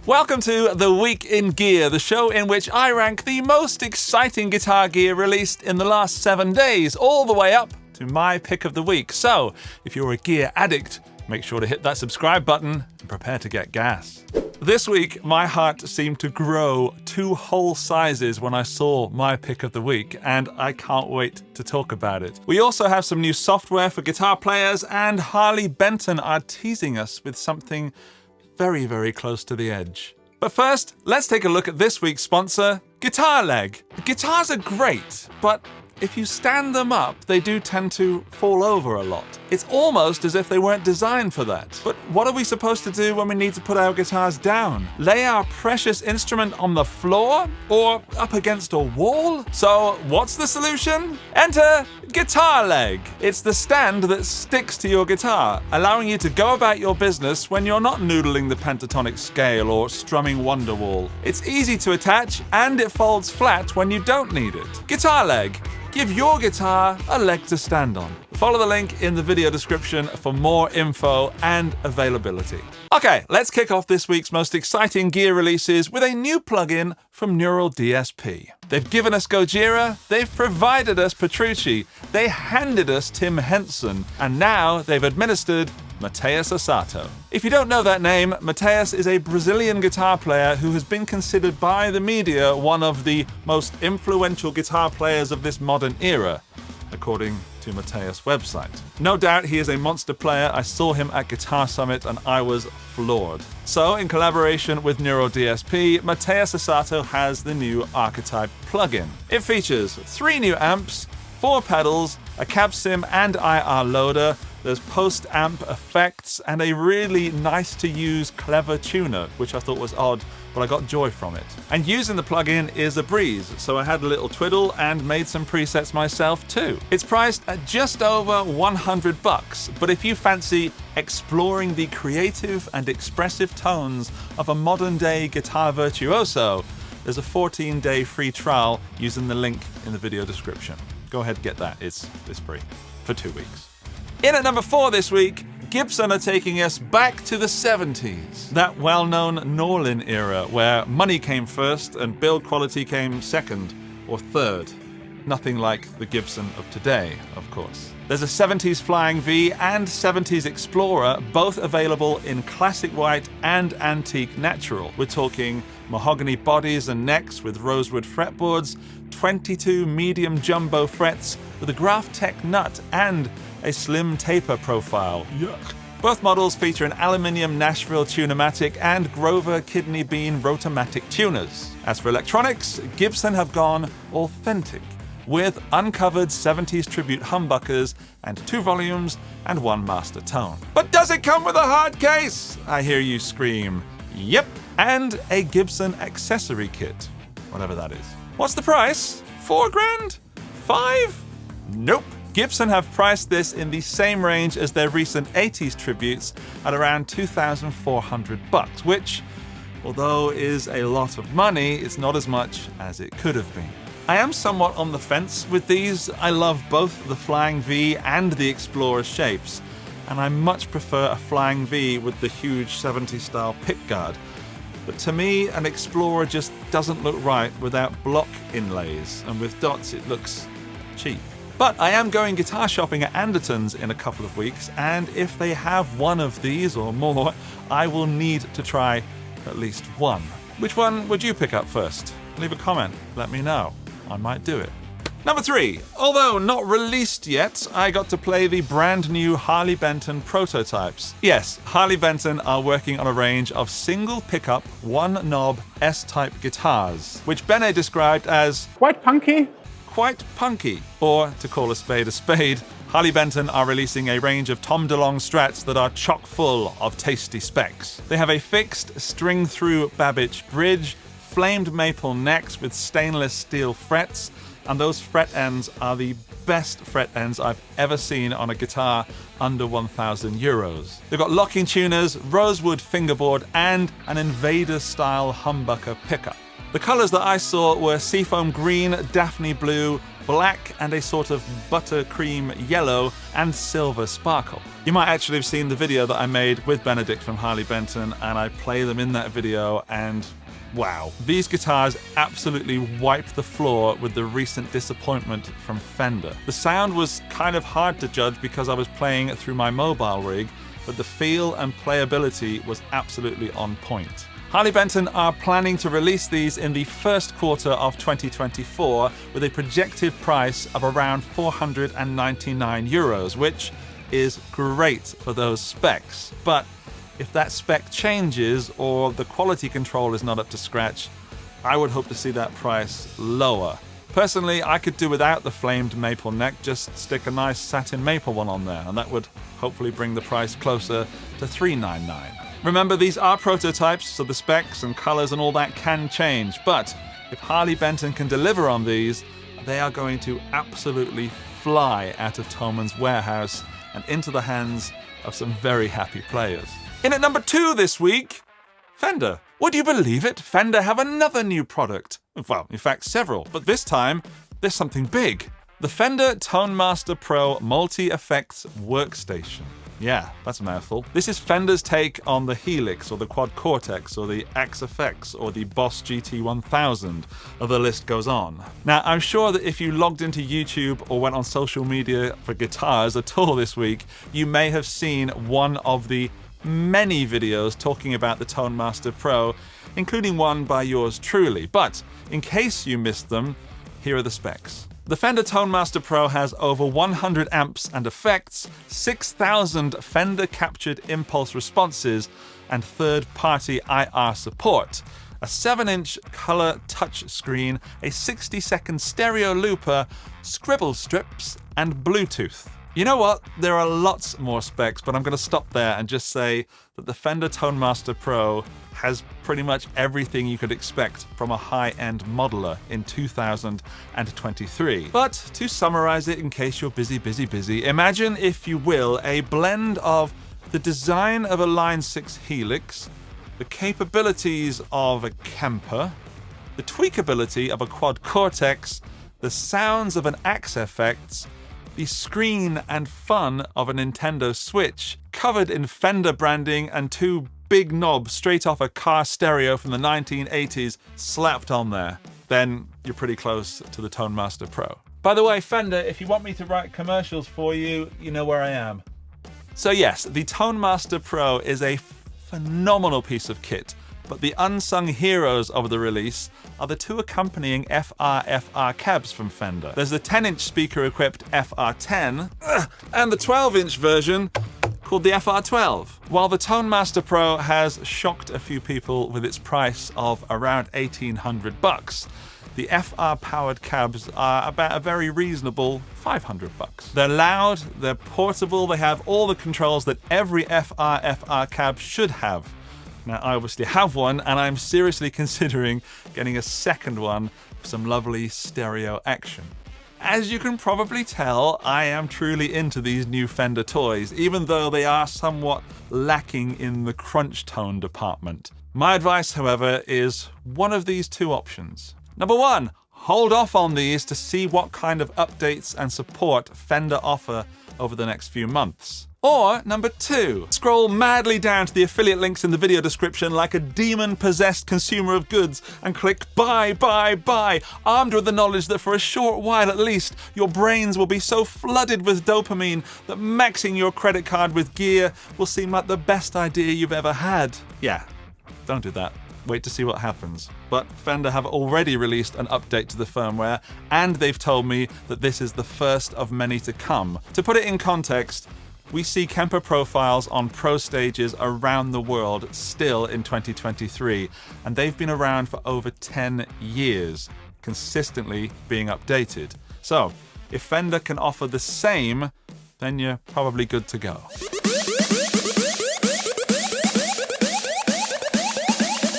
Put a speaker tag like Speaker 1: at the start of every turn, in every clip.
Speaker 1: Welcome to The Week in Gear, the show in which I rank the most exciting guitar gear released in the last 7 days, all the way up to my pick of the week. So, if you're a gear addict, make sure to hit that subscribe button and prepare to get gas. This week, my heart seemed to grow 2 whole sizes when I saw my pick of the week, and I can't wait to talk about it. We also have some new software for guitar players, and Harley Benton are teasing us with something very, very close to the edge. But first, let's take a look at this week's sponsor, Guitar Leg. Guitars are great, but if you stand them up, they do tend to fall over a lot. It's almost as if they weren't designed for that. But what are we supposed to do when we need to put our guitars down? Lay our precious instrument on the floor or up against a wall? So what's the solution? Enter Guitar Leg. It's the stand that sticks to your guitar, allowing you to go about your business when you're not noodling the pentatonic scale or strumming Wonderwall. It's easy to attach and it folds flat when you don't need it. Guitar Leg. Give your guitar a leg to stand on. Follow the link in the video description for more info and availability. Okay, let's kick off this week's most exciting gear releases with a new plugin from Neural DSP. They've given us Gojira, they've provided us Petrucci, they handed us Tim Henson, and now they've administered Matheus Assato. If you don't know that name, Matheus is a Brazilian guitar player who has been considered by the media one of the most influential guitar players of this modern era, according to Matheus' website. No doubt he is a monster player. I saw him at Guitar Summit and I was floored. So, in collaboration with Neural DSP, Matheus Assato has the new Archetype plugin. It features 3 new amps, 4 pedals, a cab sim and IR loader. There's post-amp effects and a really nice-to-use, clever tuner, which I thought was odd, but I got joy from it. And using the plugin is a breeze, so I had a little twiddle and made some presets myself too. It's priced at just over $100, but if you fancy exploring the creative and expressive tones of a modern-day guitar virtuoso, there's a 14-day free trial using the link in the video description. Go ahead and get that, it's free for 2 weeks. In at number 4 this week, Gibson are taking us back to the 70s. That well-known Norlin era where money came first and build quality came second or third. Nothing like the Gibson of today, of course. There's a 70s Flying V and 70s Explorer, both available in classic white and antique natural. We're talking mahogany bodies and necks with rosewood fretboards, 22 medium jumbo frets with a Graphtec nut and a slim taper profile. Yuck. Both models feature an aluminium Nashville Tunematic and Grover kidney bean Rotomatic tuners. As for electronics, Gibson have gone authentic, with uncovered 70s tribute humbuckers and 2 volumes and 1 master tone. But does it come with a hard case? I hear you scream. Yep. And a Gibson accessory kit, whatever that is. What's the price? $4 grand? 5? Nope. Gibson have priced this in the same range as their recent 80s tributes at around $2,400, which, although is a lot of money, it's not as much as it could have been. I am somewhat on the fence with these. I love both the Flying V and the Explorer shapes, and I much prefer a Flying V with the huge 70s style pickguard. But to me, an Explorer just doesn't look right without block inlays, and with dots it looks cheap. But I am going guitar shopping at Anderton's in a couple of weeks, and if they have one of these or more, I will need to try at least one. Which one would you pick up first? Leave a comment, let me know. I might do it. Number 3. Although not released yet, I got to play the brand new Harley Benton prototypes. Yes, Harley Benton are working on a range of single pickup, 1 knob S-type guitars, which Bene described as
Speaker 2: quite punky.
Speaker 1: Quite punky. Or, to call a spade, Harley Benton are releasing a range of Tom DeLonge Strats that are chock full of tasty specs. They have a fixed string-through Babbage bridge, flamed maple necks with stainless steel frets, and those fret ends are the best fret ends I've ever seen on a guitar under €1,000. They've got locking tuners, rosewood fingerboard, and an Invader-style humbucker pickup. The colours that I saw were seafoam green, Daphne blue, black and a sort of buttercream yellow, and silver sparkle. You might actually have seen the video that I made with Benedict from Harley Benton, and I play them in that video, and wow. These guitars absolutely wiped the floor with the recent disappointment from Fender. The sound was kind of hard to judge because I was playing it through my mobile rig, but the feel and playability was absolutely on point. Harley Benton are planning to release these in the first quarter of 2024 with a projected price of around €499, which is great for those specs. But if that spec changes or the quality control is not up to scratch, I would hope to see that price lower. Personally, I could do without the flamed maple neck, just stick a nice satin maple one on there, and that would hopefully bring the price closer to $399. Remember, these are prototypes, so the specs and colors and all that can change, but if Harley Benton can deliver on these, they are going to absolutely fly out of Thoman's warehouse and into the hands of some very happy players. In at number 2 this week, Fender. Would you believe it? Fender have another new product. Well, in fact, several, but this time, there's something big. The Fender ToneMaster Pro Multi-Effects Workstation. Yeah, that's a mouthful. This is Fender's take on the Helix, or the Quad Cortex, or the Axe-FX, or the Boss GT1000, or the list goes on. Now, I'm sure that if you logged into YouTube or went on social media for guitars at all this week, you may have seen one of the many videos talking about the ToneMaster Pro, including one by yours truly. But in case you missed them, here are the specs. The Fender ToneMaster Pro has over 100 amps and effects, 6,000 Fender captured impulse responses, and third-party IR support, a 7-inch color touchscreen, a 60-second stereo looper, scribble strips, and Bluetooth. You know what? There are lots more specs, but I'm going to stop there and just say that the Fender ToneMaster Pro has pretty much everything you could expect from a high-end modeler in 2023. But to summarize it in case you're busy, imagine, if you will, a blend of the design of a Line 6 Helix, the capabilities of a Kemper, the tweakability of a Quad Cortex, the sounds of an Axe-FX, the screen and fun of a Nintendo Switch, covered in Fender branding and 2 big knobs straight off a car stereo from the 1980s slapped on there. Then you're pretty close to the ToneMaster Pro. By the way, Fender, if you want me to write commercials for you, you know where I am. So yes, the ToneMaster Pro is a phenomenal piece of kit, but the unsung heroes of the release are the 2 accompanying FR cabs from Fender. There's the 10-inch speaker-equipped FR10 and the 12-inch version called the FR12. While the ToneMaster Pro has shocked a few people with its price of around $1,800, the FR-powered cabs are about a very reasonable $500. They're loud, they're portable, they have all the controls that every FR cab should have. Now, I obviously have one, and I'm seriously considering getting a second one for some lovely stereo action. As you can probably tell, I am truly into these new Fender toys, even though they are somewhat lacking in the crunch tone department. My advice, however, is one of these 2 options. Number 1, hold off on these to see what kind of updates and support Fender offer over the next few months. Or number 2, scroll madly down to the affiliate links in the video description like a demon-possessed consumer of goods and click buy, armed with the knowledge that for a short while at least, your brains will be so flooded with dopamine that maxing your credit card with gear will seem like the best idea you've ever had. Yeah, don't do that. Wait to see what happens. But Fender have already released an update to the firmware, and they've told me that this is the first of many to come. To put it in context, we see Kemper profiles on pro stages around the world still in 2023, and they've been around for over 10 years, consistently being updated. So, if Fender can offer the same, then you're probably good to go.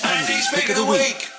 Speaker 1: Andy's Pick of the Week.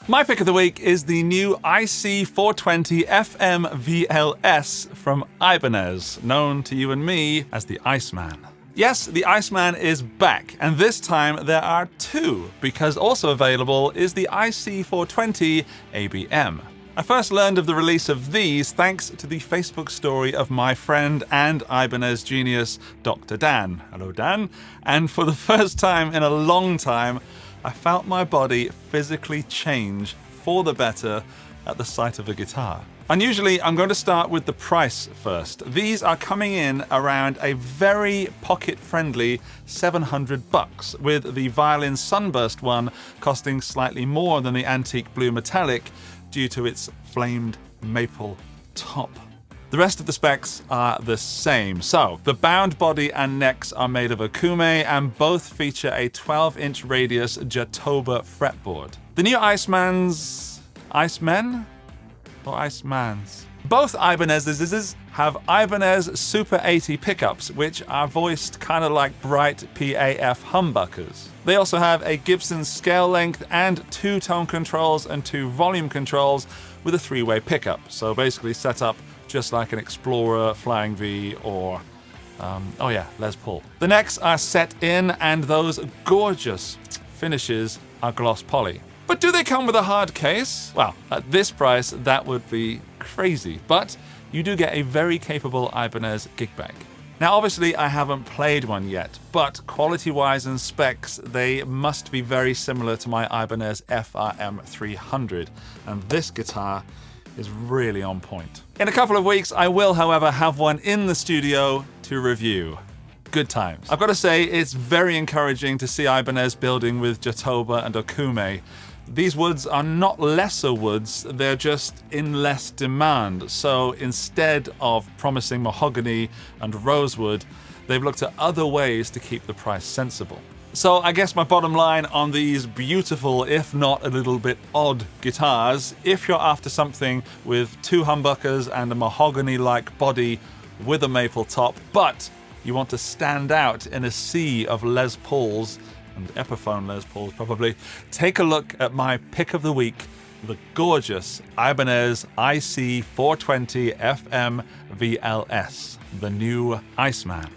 Speaker 1: My pick of the week is the new IC420 FM VLS from Ibanez, known to you and me as the Iceman. Yes, the Iceman is back, and this time there are 2, because also available is the IC420 ABM. I first learned of the release of these thanks to the Facebook story of my friend and Ibanez genius, Dr. Dan. Hello, Dan. And for the first time in a long time, I felt my body physically change for the better at the sight of a guitar. Unusually, I'm going to start with the price first. These are coming in around a very pocket-friendly $700, with the Violin Sunburst one costing slightly more than the Antique Blue Metallic due to its flamed maple top. The rest of the specs are the same. So, the bound body and necks are made of Okume and both feature a 12-inch radius Jatoba fretboard. The new Icemans... Icemen? Or Icemans? Both Ibanezes have Ibanez Super 80 pickups, which are voiced kind of like bright PAF humbuckers. They also have a Gibson scale length and 2 tone controls and 2 volume controls with a 3-way pickup. So basically set up just like an Explorer, Flying V, or Les Paul. The necks are set in and those gorgeous finishes are gloss poly. But do they come with a hard case? Well, at this price, that would be crazy. But you do get a very capable Ibanez gig bag. Now, obviously, I haven't played one yet, but quality-wise and specs, they must be very similar to my Ibanez FRM 300. And this guitar is really on point. In a couple of weeks, I will, however, have one in the studio to review. Good times. I've got to say, it's very encouraging to see Ibanez building with Jatoba and Okume. These woods are not lesser woods, they're just in less demand. So instead of promising mahogany and rosewood, they've looked at other ways to keep the price sensible. So I guess my bottom line on these beautiful, if not a little bit odd guitars, if you're after something with 2 humbuckers and a mahogany-like body with a maple top, but you want to stand out in a sea of Les Pauls, and Epiphone Les Pauls probably, take a look at my pick of the week, the gorgeous Ibanez IC420 FM VLS, the new Iceman.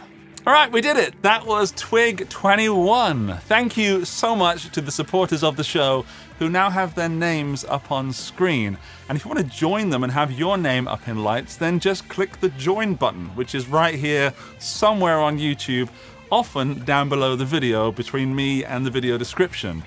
Speaker 1: All right, we did it. That was Twig 21. Thank you so much to the supporters of the show who now have their names up on screen. And if you want to join them and have your name up in lights, then just click the join button, which is right here somewhere on YouTube, often down below the video between me and the video description.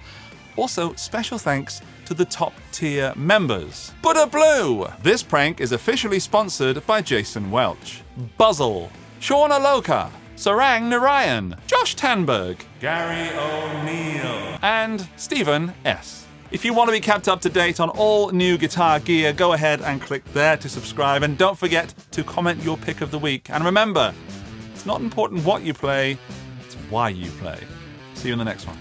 Speaker 1: Also, special thanks to the top tier members. Buddha Blue! This prank is officially sponsored by Jason Welch, Buzzle, Shauna Loka, Sarang Narayan, Josh Tanberg, Gary O'Neill, and Stephen S. If you want to be kept up to date on all new guitar gear, go ahead and click there to subscribe, and don't forget to comment your pick of the week. And remember, it's not important what you play, it's why you play. See you in the next one.